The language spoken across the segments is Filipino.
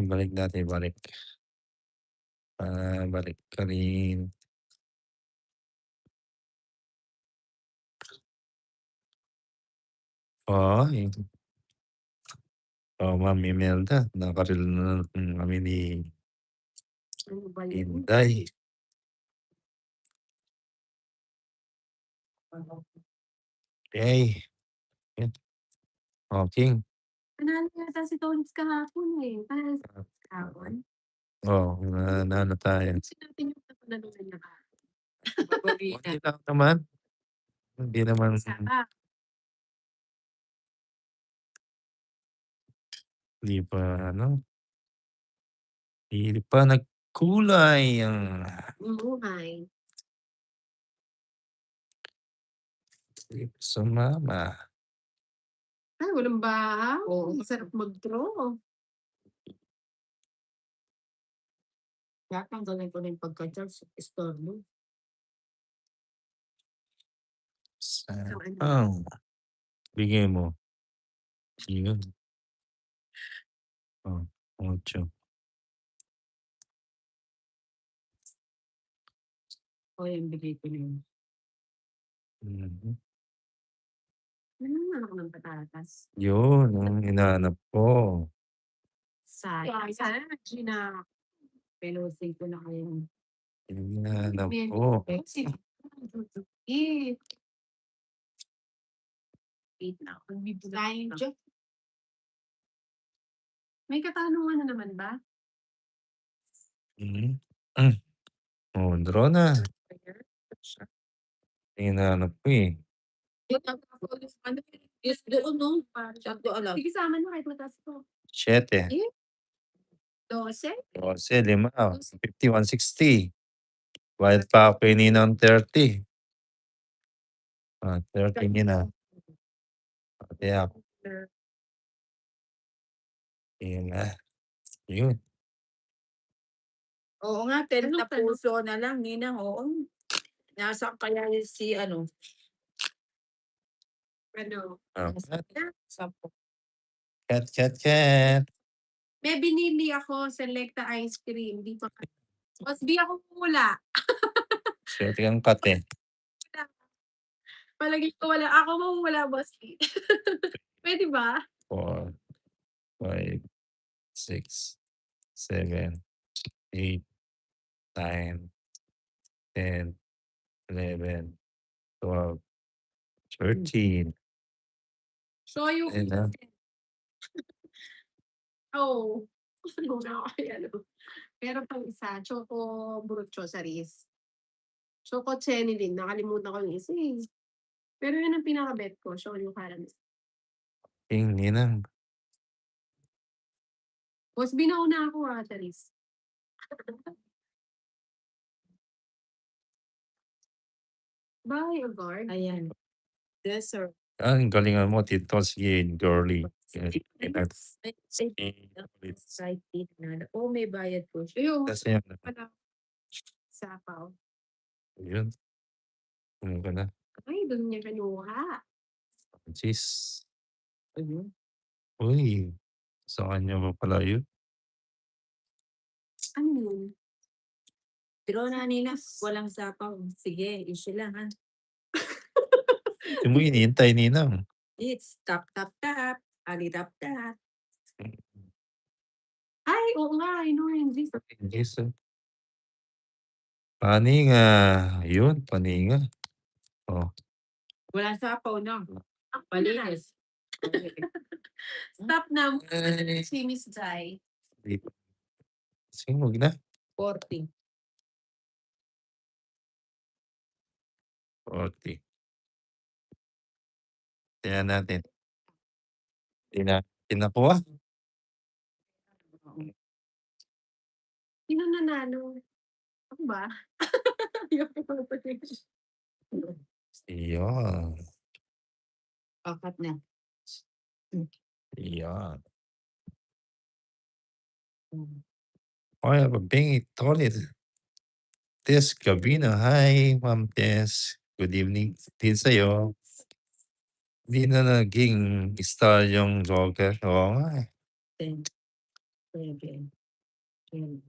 Ibalik natin, ibalik. Balik ka rin. Oo, Ma'am Imelda, naka-reel na kami ni Ano ba yun? Inday. Okey, yun, okey. Nanalo yata si Tonix kahapon, eh. Panalo si Tonix kahapon? Oo, nanalo tayo. Ayusin natin yung napanalunan niya kahapon. Okey lang naman, hindi naman Saka, hindi pa ano, hindi pa nagkulay ang buhay. sumama. Ay, walang bahaw. Oo. Masarap mag-draw. Tatanggalin ko na yung pagka-Charles Estorbo. Sayang, bigay mo. Yun, oh, 8. O, yan, bigay ko na yun. Mhm. Nanangan ako ng patatas. Yun ang hinahanap ko. Sayang. Sana Gina, pelosin ko na kayo. Yun ang hinahanap ko. Eh, wait lang. Magbibigay dyan. May katanungan na naman ba? Mhm. Hmm, oh, draw na. Hinahanap ko, eh. Yes, doon, no? Sakto alam. Sige, sama na kahit mataas ko. 7, Eh, 12? 12, 5, 50, 160. Bayad pa ako kay Ninang 30. 30 nina. Pati ako. Yun na, yun. Oo nga, 10 Ano na tanong? puso na lang, ninang, oo. Nasaan kaya yun si ano? Ano? Sampo. Cat. May binili ako, Selecta ice cream. Di pa Mas di ako wala. Swerte kang kat, eh. Palagi ko wala. Ako mawawala, boss. Pwede ba? 4, 5, 6, 7, 8, 9, 10, 11, 12, 13. So, yung Ayun na. oh, ano na ako ano. Meron pang isa, Choco Brucho Saris. Choco Chenny din, nakalimutan ko yung isa eh. Pero yun ang pinaka-bet ko, Shoyu Caramel. King ninang. Boss, binauna ako Charis. Bye, Agard. Ayan. Dessert. Ang galingan mo, Tito, sige, girly. Side eat na. Oh, may bayad po siya. Ayun, Kasi yan, pala. Sapaw. yun. Ano ka na? Ay, doon niya kinuha. Cheese. Ayun. Uy, sa kanya ba pala yun? Ano yun? Pero na nila, walang sapaw. Sige, issue lang ha. Hindi mo hinihintay, ninang. It's tap tap tap. Ali tap tap. Ay, oo nga, I know yun. Yes, paninga. Yun, paninga. Oh, Walang sapaw na. Ako na. Palinis. Stop na. ay, Si Miss Jai. di pa. Sige, huwag na. 40. 40. Tingnan natin. Hindi natin nakuha. Sino nanalo? Ako ba? Ayoko na pati. Iyon. Apat na. Iyon. Hmm. I have a bingi toilet. Tess Gabino. Hi, Ma'am Tess. Good evening din sa'yo. Hindi na naging star yung Joker. Oo nga, eh. 10. 7, 10,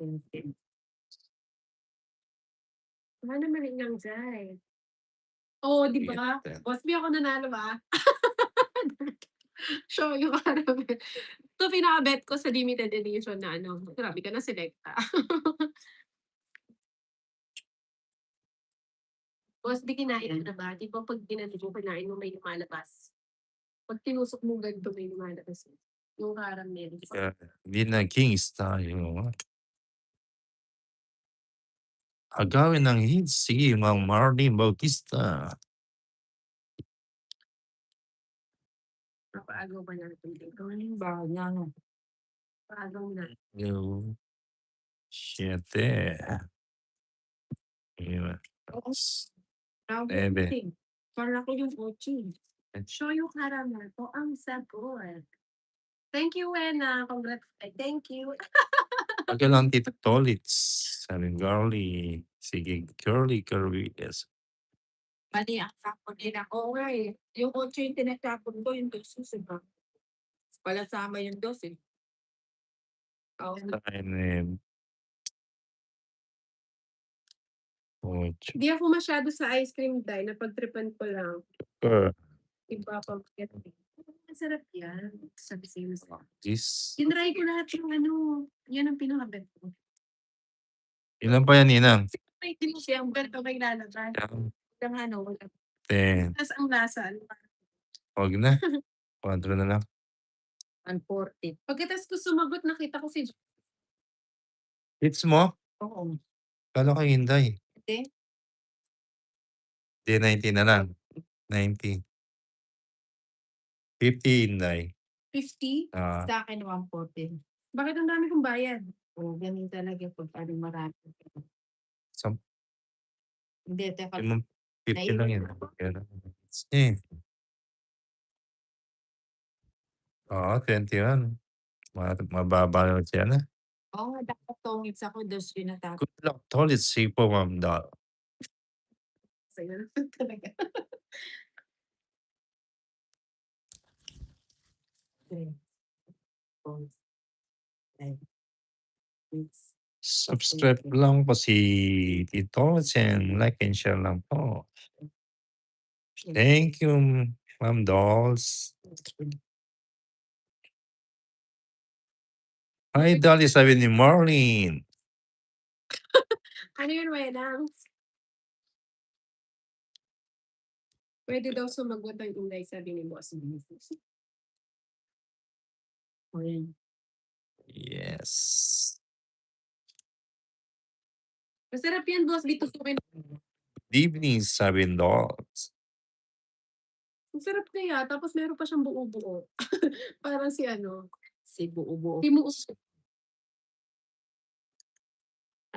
20. Wala naman ingang Jai. Oo, di ba? Yes. Boss B, ako nanalo ba? Show yung caramel. Ito pinaka-bet ko sa limited edition na ano. Grabe ka na selecta. Boss B, kinain mo na ba? Di ba pag ginano mo, kinain mo may lumalabas? Pag tinusok mo ganito, may lumalabas. Yung caramel. Hindi naging style. Agawin ng hits, sige, Mang Marlene Bautista. Papaagaw ba natin dito? Ano ba? Ano? Paagaw na. Yung 7. Lima. Oo. Ebe. Para ko yung 8. Show yung caramel po ang sagot. Thank you, Wena. Congrats. Thank you. Pagka lang Tito Tolits. Sabi girly. Sige, curly. Yes. Mali ang sakot nila. Oo nga eh. Yung 8 yung tinatapon ko, yung 2 diba? Pala sama yung 2 eh. Oo. Time. 8. Hindi ako masyado sa ice cream dye. Napagtripan ko lang. Iba pa. Masarap yan. Sabi sa'yo. This. Tinry ko lahat yung ano. Yan ang pinaka-bet ko. Ilan pa yan, Inang? May din siyang bet ko kay lalabas. Ang ano, wala. 10. Tapos ang lasa. Huwag na. 4 na lang. 140. Pagkatapos ko sumagot, nakita ko si Hits mo? Oo. Kala ko hinday. Hindi. Hindi, 90 na lang. 90. 50 hinday. 50. Sa akin 140. Bakit ang dami kong bayad? Oo, ganun talaga pag ano marami. Sam- Hindi, teka. Yung 50 lang yan. Naiwan Eh. Oo, 21. Mababa lang siya na. Oo nga, dapat tongits ako, 2 yung natapos. Good luck, Tolit. Sipo, Ma'am Dal. Sa'yo naman talaga. Subscribe lang po si Tito and like and share lang po. Thank you, Ma'am Dolls. Hi, Dolly, sabi ni Marlene. Ano yun, Wenang? Pwede daw sumagot ang Inday, sabi ni Boss. O yan. Yes. Masarap yan, Boss. Dito ko rin. Good evening, sabi ni Dolls. Masarap kaya. Tapos meron pa siyang buo-buo. Parang si ano. Si buo-buo. Si Muus.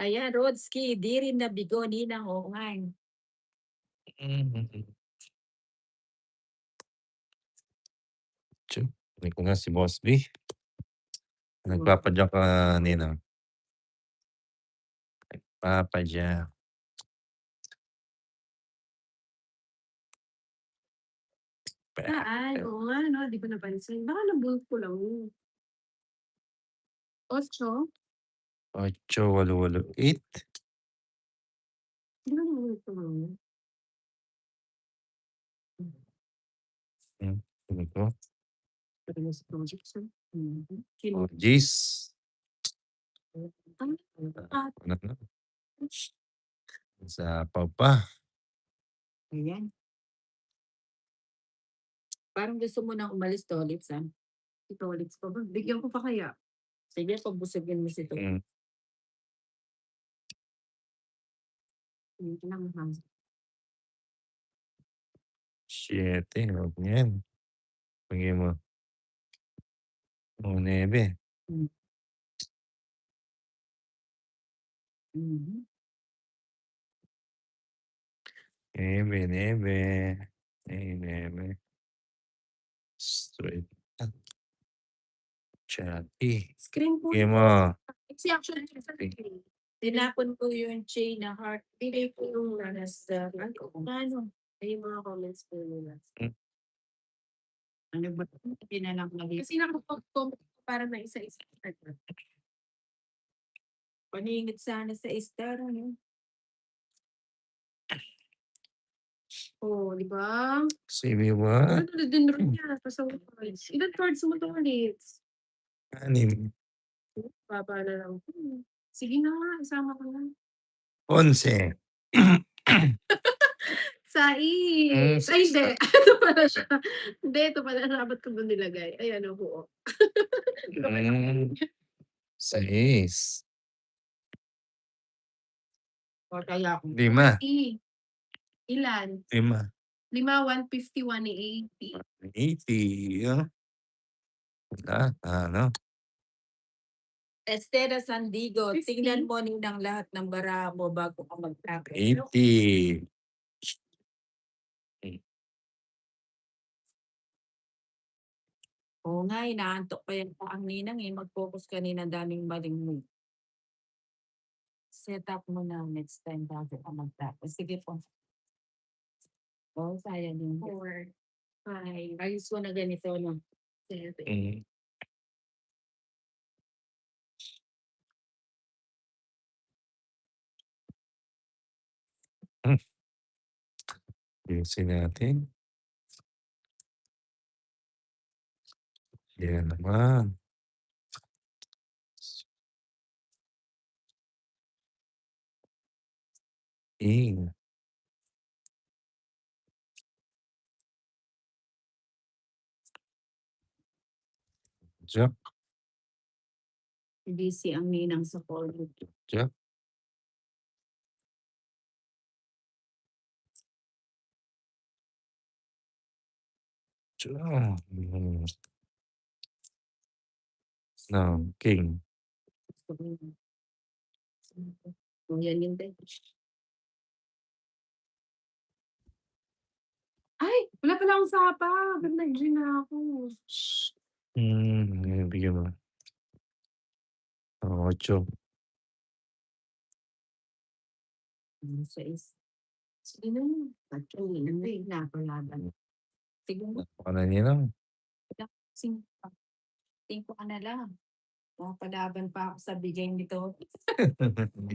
Ayan, Rodski, di rin nabigo ni ng hongan. Hindi ko nga si Boss B. Nagpapadyak ka, Nina. Nagpapadyak. Saan? Oo nga, no? Di ko napansin. Baka nabulot ko lang. 8? 8, 8, 8. Di ba nabulot ko lang? Ano to? Parehas projection. Oh, Jis. Ano na? Sa papa. Ayan. Parang gusto mo nang umalis toilet, Sam. Ito ulit pa ba? Bigyan ko pa kaya. Sige, pabusugin mo si Tito. Ito lang ha. 7. Huwag niyan. Pagay mo. O, 9. Mhm. 9, 9. 9. Straight. Chatty. Screen po. Pagay mo. Si actually, Tinapon ko yung chain na heart. bigay ko yung nasa ano. Ay, yung mga comments po nila. Ano ba? Hindi na lang lagi. Kasi nakapag-comment pa para may isa-isa. Paningit sana sa star, ano? Oh, di ba? Sabi mo nga, Ano din rin niya sa cards. Ilan cards mo to ulit? 6, Baba na lang. Sige na nga, isama ko na. 11. Sais! Ay, hindi. Ito pala siya. Hindi, ito pala siya. Ba't ko doon nilagay? Ayan, ang buo. Hmm, 6, O kaya kung 5, Ilan? 5, 5, 150, 180. 80, wala, ano, Estera Sandigo, 50. tingnan mo ninang lahat ng bara mo bago ka mag-act. 80. Oo nga, inaantok pa yan pa ang ninang eh. Mag-focus kanina, daming maling move. Set up mo na next time bago ka mag-tapos. Sige po. Oo, sayang yun. 4, 5, Ayos ko na ganito, no? 7. Hmm. Ayusin natin. Yan naman. King. Jack, Busy ang ninang sa call. Jack. Jack. No, King. Kung yan yung din. Ay, wala pala akong sapa. Ba't nag-gin na ako? Bigyan mo. 8. Sa is. Sige na. Ba't yung ninang na yung napalaban? Sige mo. Napaka na nilang. Think ko ka na lang. Palaban pa ako sa bigay nito.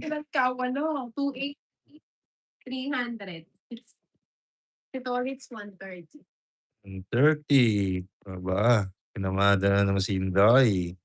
Ilan ka? 280, 300. Ito ulit 130. 30. Aba, pinamada na naman si Inday.